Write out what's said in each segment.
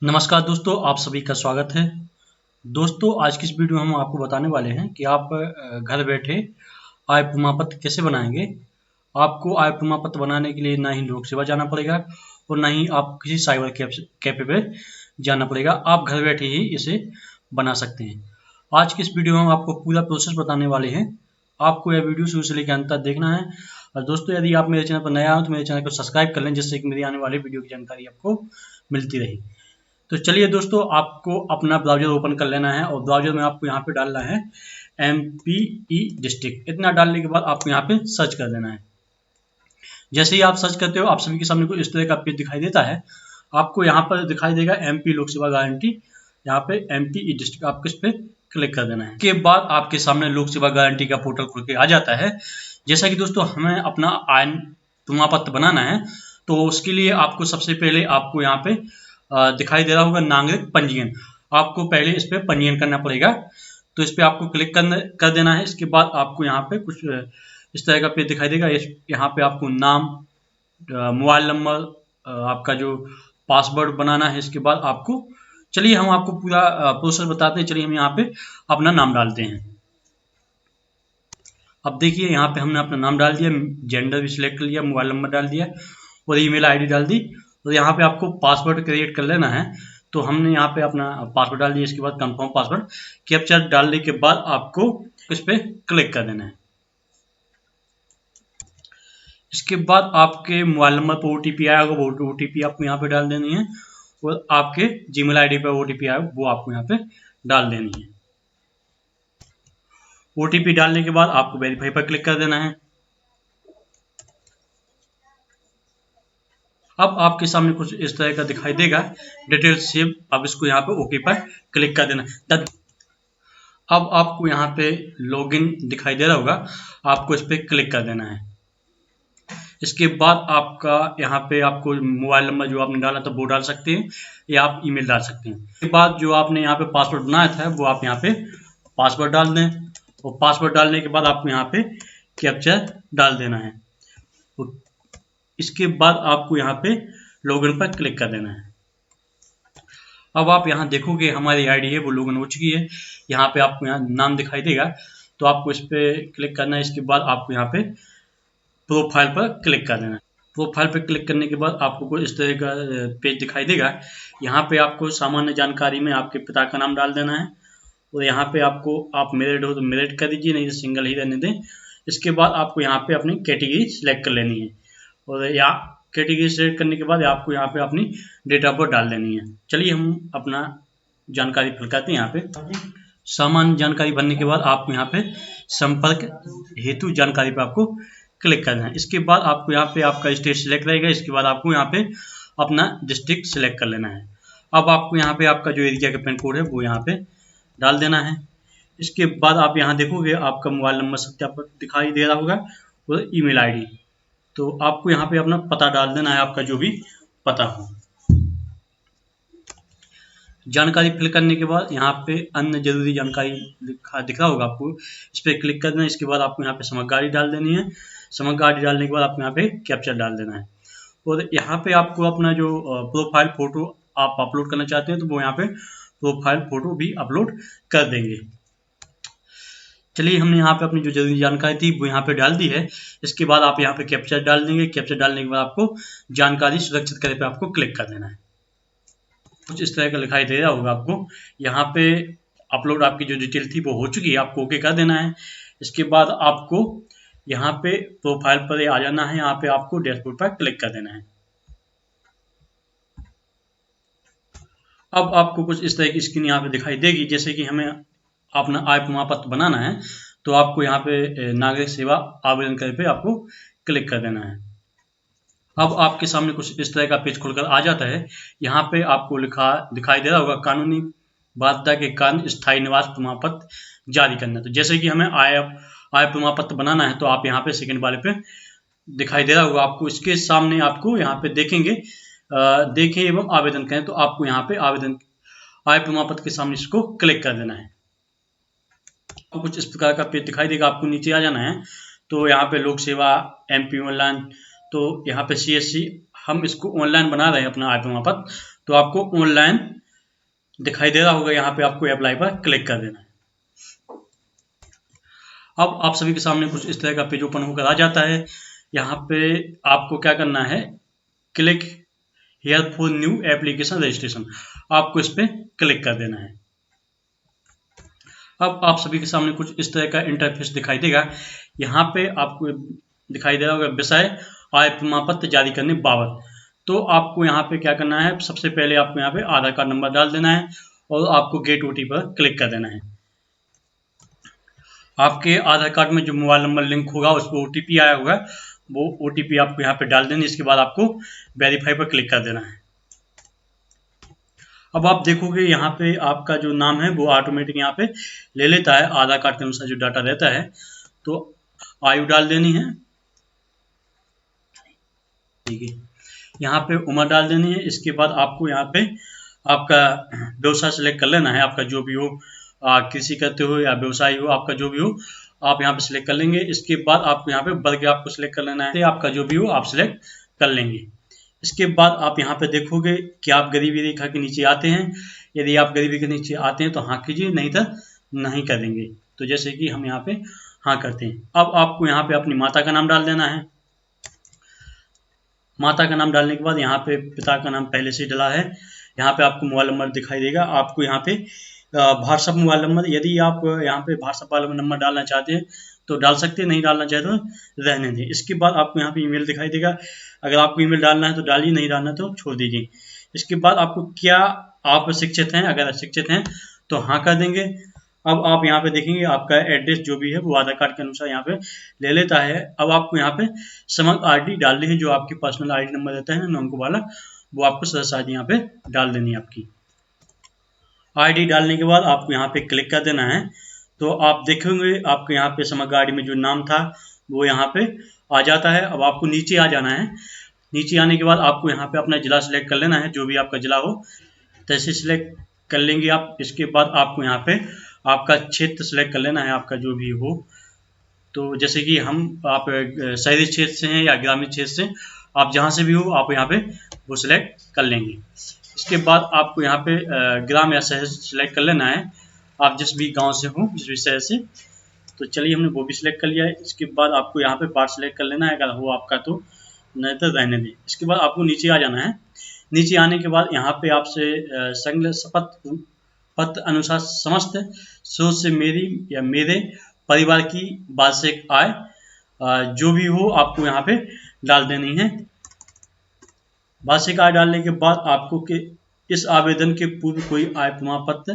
नमस्कार दोस्तों, आप सभी का स्वागत है। दोस्तों, आज की इस वीडियो में हम आपको बताने वाले हैं कि आप घर बैठे आय प्रमाण पत्र कैसे बनाएंगे। आपको आय प्रमाण पत्र बनाने के लिए ना ही लोक सेवा जाना पड़ेगा और ना ही आप किसी साइबर कैफे पे जाना पड़ेगा। आप घर बैठे ही इसे बना सकते हैं। आज की इस वीडियो में हम आपको पूरा प्रोसेस बताने वाले हैं। आपको यह वीडियो शुरू से लेकर अंत तक देखना है। और दोस्तों, यदि आप मेरे चैनल पर नया हो तो मेरे चैनल को सब्सक्राइब कर लें, जिससे कि मेरी आने वाली वीडियो की जानकारी आपको मिलती रहे। तो चलिए दोस्तों, आपको अपना ब्राउजर ओपन कर लेना है और ब्राउजर में आपको यहाँ पे डालना है MPE डिस्ट्रिक्ट। इतना डालने के बाद आपको यहाँ पे सर्च कर देना है। जैसे ही आप सर्च करते हो, आप सभी के सामने कुछ इस तरह का पेज दिखाई देता है। आपको यहाँ पर दिखाई देगा MP लोक सेवा गारंटी। यहाँ पे MPE डिस्ट्रिक्ट आपको इस पर क्लिक कर देना है। इसके बाद आपके सामने लोक सेवा गारंटी का पोर्टल खुल के आ जाता है। जैसा कि दोस्तों, हमें अपना आय प्रमाण पत्र बनाना है, तो उसके लिए आपको सबसे पहले आपको यहाँ पे दिखाई दे रहा होगा नागरिक पंजीयन। आपको पहले इस पर पंजीयन करना पड़ेगा, तो इस पर आपको क्लिक कर देना है। इसके बाद आपको यहाँ पे कुछ इस तरह का पेज दिखाई देगा। यहाँ पे आपको नाम, मोबाइल नंबर, आपका जो पासवर्ड बनाना है। इसके बाद आपको, चलिए हम आपको पूरा प्रोसेस बताते हैं। चलिए हम यहाँ पे अपना नाम डालते हैं। अब देखिए, यहाँ पे हमने अपना नाम डाल दिया, जेंडर भी सिलेक्ट कर लिया, मोबाइल नंबर डाल दिया और ईमेल आईडी डाल दी। तो यहाँ पे आपको पासवर्ड क्रिएट कर लेना है। तो हमने यहाँ पे अपना पासवर्ड डाल दिया। इसके बाद कंफर्म पासवर्ड कैप्चर डालने के बाद आपको इस पर क्लिक कर देना है। इसके बाद आपके मोबाइल नंबर पर OTP आएगा, वो OTP आपको यहाँ पे डाल देनी है और आपके जीमेल आईडी पर OTP आएगा, वो आपको यहाँ पे डाल देनी है। OTP डालने के बाद आपको वेरीफाई पर क्लिक कर देना है। अब आपके सामने कुछ इस तरह का दिखाई देगा, डिटेल सेव। अब इसको यहाँ पे ओके पर क्लिक कर देना। तब अब आपको यहाँ पे लॉगिन दिखाई दे रहा होगा, आपको इस पर क्लिक कर देना है। इसके बाद आपका यहाँ पे आपको मोबाइल नंबर जो आपने डाला था वो डाल सकते हैं, या आप ईमेल डाल सकते हैं। इसके बाद जो आपने यहाँ पे पासवर्ड बनाया था वो आप यहाँ पे पासवर्ड डाल दें, और पासवर्ड डालने के बाद आपको यहाँ पे कैप्चर डाल देना है। इसके बाद आपको यहाँ पे लॉगिन पर क्लिक कर देना है। अब आप यहाँ देखोगे हमारी आईडी है वो लॉगिन हो चुकी है। यहाँ पे आपको यहाँ नाम दिखाई देगा, तो आपको इस पर क्लिक करना है। इसके बाद आपको यहाँ पे प्रोफाइल पर क्लिक कर देना है। प्रोफाइल पर क्लिक करने के बाद आपको कोई इस तरह का पेज दिखाई देगा। यहाँ पे आपको सामान्य जानकारी में आपके पिता का नाम डाल देना है, और यहाँ पे आपको, आप मैरिड हो तो मैरिड कर दीजिए, नहीं तो सिंगल ही रहने दें। इसके बाद आपको यहाँ पे अपनी कैटेगरी सिलेक्ट कर लेनी है, और यहाँ कैटेगरी सेलेक्ट करने के बाद आपको यहाँ पे अपनी डेट ऑफ बर्थ डाल देनी है। चलिए हम अपना जानकारी फिल करते हैं। यहाँ पे सामान्य जानकारी भरने के बाद आपको यहाँ पे संपर्क हेतु जानकारी पे आपको क्लिक करना है। इसके बाद आपको यहाँ पे आपका स्टेट सिलेक्ट रहेगा। इसके बाद आपको यहाँ पे अपना डिस्ट्रिक्ट सिलेक्ट कर लेना है। अब आपको यहाँ पे आपका जो एरिया का पिन कोड है वो यहाँ पे डाल देना है। इसके बाद आप यहाँ देखोगे आपका मोबाइल नंबर सत्यापन दिखाई दे रहा होगा और ईमेल आईडी। तो आपको यहाँ पे अपना पता डाल देना है, आपका जो भी पता हो। जानकारी फिल करने के बाद यहाँ पे अन्य जरूरी जानकारी दिख रहा होगा, आपको इस पर क्लिक करना है। इसके बाद आपको यहाँ पे समग्र डाल देनी है। समग्र डालने के बाद आपको यहाँ पे कैप्चर डाल देना है, और यहाँ पे आपको अपना जो प्रोफाइल फोटो आप अपलोड करना चाहते हैं तो वो यहाँ पे प्रोफाइल फोटो भी अपलोड कर देंगे। चलिए हमने यहाँ पे अपनी जो जरूरी जानकारी थी वो यहाँ पे डाल दी है। इसके बाद आप यहाँ पे कैप्चर डाल देंगे। कैप्चर डालने के बाद आपको जानकारी सुरक्षित करे पे आपको क्लिक कर देना है। कुछ इस तरह का दिखाई दे रहा होगा आपको। यहाँ पे अपलोड आपकी जो डिटेल थी वो हो चुकी है, आपको ओके कर देना है। इसके बाद आपको यहाँ पे प्रोफाइल पर आ जाना है। यहाँ पे आपको डैशबोर्ड पर क्लिक कर देना है। अब आपको कुछ इस तरह की स्क्रीन यहाँ पे दिखाई देगी। जैसे कि हमें अपना आय प्रमाण पत्र बनाना है, तो आपको यहाँ पे नागरिक सेवा आवेदन करे पे आपको क्लिक कर देना है। अब आपके सामने कुछ इस तरह का पेज खुलकर आ जाता है। यहाँ पे आपको लिखा दिखाई दे रहा होगा, कानूनी बाध्यता के कारण स्थायी निवास प्रमाण पत्र जारी करना। तो जैसे कि हमें आय प्रमाण पत्र बनाना है, तो आप यहाँ पे सेकंड वाले पे दिखाई दे रहा होगा आपको। इसके सामने आपको यहाँ पे देखेंगे देखें एवं आवेदन करें, तो आपको यहाँ पे आवेदन आय प्रमाण पत्र के सामने इसको क्लिक कर देना है। आपको कुछ इस प्रकार का पेज दिखाई देगा, आपको नीचे आ जाना है। तो यहाँ पे लोक सेवा, MP ऑनलाइन, तो यहाँ पे CSC हम इसको ऑनलाइन बना रहे हैं अपना आय प्रमाण पत्र, तो आपको ऑनलाइन दिखाई दे रहा होगा, यहाँ पे आपको अप्लाई पर क्लिक कर देना है। अब आप सभी के सामने कुछ इस तरह का पेज ओपन होकर आ जाता है। यहाँ पे आपको क्या करना है, click here for new application registration, आपको इस पर क्लिक कर देना है। अब आप सभी के सामने कुछ इस तरह का इंटरफेस दिखाई देगा। यहाँ पे आपको दिखाई दे रहा होगा विषय आय प्रमाण पत्र जारी करने बाबत। तो आपको यहाँ पे क्या करना है, सबसे पहले आपको यहाँ पे आधार कार्ड नंबर डाल देना है और आपको गेट ओटीपी पर क्लिक कर देना है। आपके आधार कार्ड में जो मोबाइल नंबर लिंक होगा उस पर ओटीपी आया होगा, वो ओटीपी आपको यहाँ पे डाल देना। इसके बाद आपको वेरीफाई पर क्लिक कर देना है। अब आप देखोगे यहाँ पे आपका जो नाम है वो ऑटोमेटिक यहाँ पे ले लेता है आधार कार्ड के अनुसार जो डाटा रहता है। तो आयु डाल देनी है, ठीक है, यहाँ पे उम्र डाल देनी है। इसके बाद आपको यहाँ पे आपका व्यवसाय सेलेक्ट कर लेना है, आपका जो भी हो, कृषि करते हो या व्यवसाय हो, आपका जो भी हो आप यहाँ पे सिलेक्ट कर लेंगे। इसके बाद आपको यहाँ पे वर्ग आपको सिलेक्ट कर लेना है, आपका जो भी हो आप सिलेक्ट कर लेंगे। इसके बाद आप यहाँ पे देखोगे कि आप गरीबी रेखा के नीचे आते हैं। यदि आप गरीबी के नीचे आते हैं तो हाँ कीजिए, नहीं तो नहीं करेंगे। तो जैसे कि हम यहाँ पे हाँ करते हैं। अब आपको यहाँ पे अपनी माता का नाम डाल देना है। माता का नाम डालने के बाद यहाँ पे पिता का नाम पहले से डला है। यहाँ पे आपको मोबाइल नंबर दिखाई देगा। आपको यहाँ पे व्हाट्सअप मोबाइल नंबर, यदि आप यहाँ पे व्हाट्सअप वाला नंबर डालना चाहते हैं तो डाल सकते हैं, नहीं डालना चाहते तो रहने दें। इसके बाद आपको यहाँ पे ईमेल दिखाई देगा। अगर आपको ईमेल डालना है तो डालिए, नहीं डालना तो छोड़ दीजिए। इसके बाद आपको क्या आप शिक्षित हैं, अगर शिक्षित हैं तो हाँ कर देंगे। अब आप यहाँ पे देखेंगे आपका एड्रेस जो भी है वो आधार कार्ड के अनुसार यहाँ पे ले लेता है। अब आपको यहाँ पे समग्र आईडी डालनी है, जो आपकी पर्सनल आईडी नंबर रहता है ना, अंकों वाला, वो आपको सदस्य आईडी यहाँ पे डाल देनी है। आपकी आईडी डालने के बाद आपको यहाँ पे क्लिक कर देना है। तो आप देखेंगे आपके यहाँ पे समग्र आईडी में जो नाम था वो यहाँ पे आ जाता है। अब आपको नीचे आ जाना है। नीचे आने के बाद आपको यहाँ पे अपना जिला सिलेक्ट कर लेना है, जो भी आपका जिला हो तैसे सिलेक्ट कर लेंगे आप। इसके बाद आपको यहाँ पे आपका क्षेत्र सिलेक्ट कर लेना है, आपका जो भी हो। तो जैसे कि आप शहरी क्षेत्र से हैं या ग्रामीण क्षेत्र से, आप जहाँ से भी हो आप यहाँ पे वो सिलेक्ट कर लेंगे। इसके बाद आपको यहाँ पे ग्राम या शहर सिलेक्ट कर लेना है, आप जिस भी गांव से हो, जिस भी शहर से। तो चलिए हमने वो भी सिलेक्ट कर लिया है। इसके बाद आपको यहाँ पे पार्ट सिलेक्ट कर लेना है, अगर हो आपका तो, नहीं तो रहने दें। इसके बाद आपको नीचे आ जाना है। नीचे आने के बाद यहाँ पे आपसे संलग्न शपथ पत्र अनुसार समस्त स्रोत से मेरी या मेरे परिवार की वार्षिक आय जो भी हो आपको यहाँ पे डाल देनी है। वार्षिक आय डालने के बाद आपको कि इस आवेदन के पूर्व कोई आय प्रमाण पत्र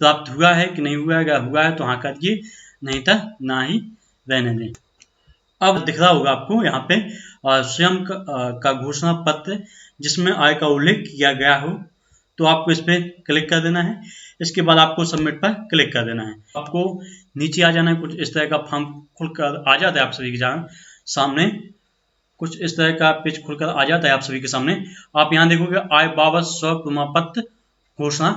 प्राप्त हुआ है कि नहीं हुआ है। अगर हुआ है तो हाँ करिए, नहीं तो ना ही रहने दें। अब दिख रहा होगा आपको यहाँ पे स्वयं का घोषणा पत्र जिसमें आय का उल्लेख किया गया हो, तो आपको इस पर क्लिक कर देना है। इसके बाद आपको सबमिट पर क्लिक कर देना है। आपको नीचे आ जाना है। कुछ इस तरह का फॉर्म खुलकर आ जाता है आप सभी के सामने। कुछ इस तरह का पेज खुलकर आ जाता है आप सभी के सामने। आप यहाँ देखोगे आय बाबत स्व प्रमाण पत्र घोषणा।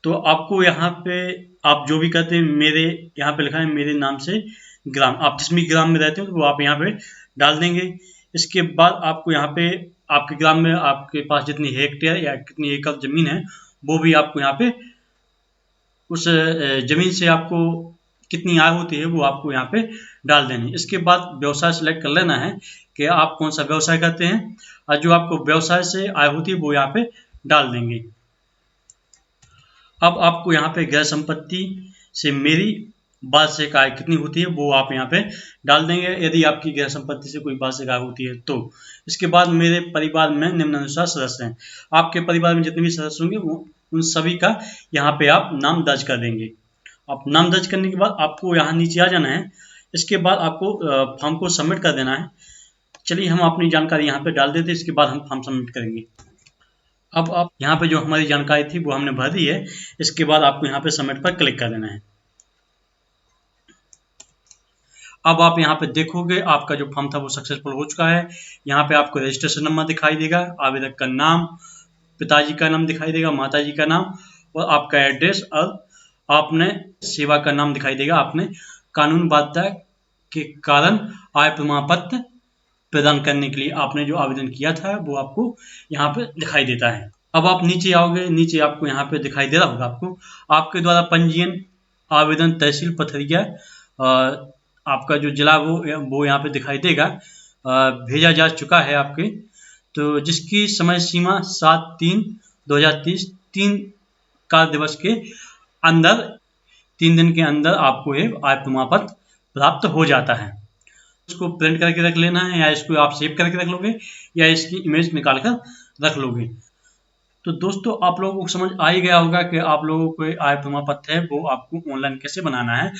तो आपको यहाँ पे आप जो भी करते हैं, मेरे यहाँ पे लिखा है मेरे नाम से ग्राम, आप जिस भी ग्राम में रहते हो वो आप यहाँ पे डाल देंगे। इसके बाद आपको यहाँ पे आपके ग्राम में आपके पास जितनी हेक्टेयर या कितनी एकड़ जमीन है वो भी आपको यहाँ पे उस जमीन से आपको कितनी आय होती है वो आपको यहाँ पे डाल देनी। इसके बाद व्यवसाय सेलेक्ट कर लेना है कि आप कौन सा व्यवसाय करते हैं, और जो आपको व्यवसाय से आय होती है वो यहाँ पे डाल देंगे। अब आपको यहाँ पे गैर संपत्ति से मेरी वार्षिक आय कितनी होती है वो आप यहाँ पे डाल देंगे, यदि आपकी गैर संपत्ति से कोई वार्षिक आय होती है तो। इसके बाद मेरे परिवार में निम्नानुसार सदस्य हैं। आपके परिवार में जितने भी सदस्य होंगे वो उन सभी का यहाँ पे आप नाम दर्ज कर देंगे। आप नाम दर्ज करने के बाद आपको यहाँ नीचे आ जाना है। इसके बाद आपको फॉर्म को सबमिट कर देना है। चलिए हम अपनी जानकारी यहाँ पे डाल देते हैं, इसके बाद हम फॉर्म सबमिट करेंगे। अब आप यहाँ पे जो हमारी जानकारी थी वो हमने भर दी है। इसके बाद आपको यहाँ पे सबमिट पर क्लिक कर देना है। अब आप यहाँ पे देखोगे आपका जो फॉर्म था वो सक्सेसफुल हो चुका है। यहाँ पे आपको रजिस्ट्रेशन नंबर दिखाई देगा, आवेदक का नाम, पिताजी का नाम दिखाई देगा, माताजी का नाम और आपका एड्रेस, और आपने सेवा का नाम दिखाई देगा। आपने कानून बाध्यता के कारण आय प्रमाण पत्र प्रदान करने के लिए आपने जो आवेदन किया था वो आपको यहाँ पे दिखाई देता है। अब आप नीचे आओगे, नीचे आपको यहाँ पे दिखाई दे रहा होगा आपको आपके द्वारा पंजीयन आवेदन तहसील पथरिया आपका जो जिला वो यहाँ पे दिखाई देगा। भेजा जा चुका है आपके, तो जिसकी समय सीमा 7/3/2030 3 कार्य दिवस के अंदर 3 दिन के अंदर आपको ये आय प्रमाण पत्र प्राप्त हो जाता है। इसको प्रिंट करके रख लेना है, या इसको आप सेव करके रख लोगे, या इसकी इमेज निकाल कर रख लोगे। तो दोस्तों आप लोगों को समझ आ ही गया होगा कि आप लोगों को आय प्रमाण पत्र है वो आपको ऑनलाइन कैसे बनाना है।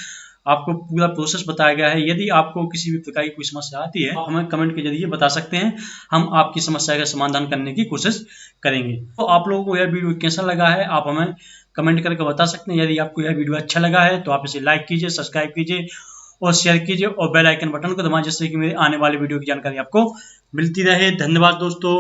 आपको पूरा प्रोसेस बताया गया है। यदि आपको किसी भी प्रकार की कोई समस्या आती है, आप हमें कमेंट के जरिए बता सकते हैं, हम आपकी समस्या का समाधान करने की कोशिश करेंगे। तो आप लोगों को यह वीडियो कैसा लगा है आप हमें कमेंट करके बता सकते हैं। यदि आपको यह वीडियो अच्छा लगा है तो आप इसे लाइक कीजिए, सब्सक्राइब कीजिए और शेयर कीजिए और बेल आइकन बटन को दबाएं, जिससे कि मेरे आने वाले वीडियो की जानकारी आपको मिलती रहे। धन्यवाद दोस्तों।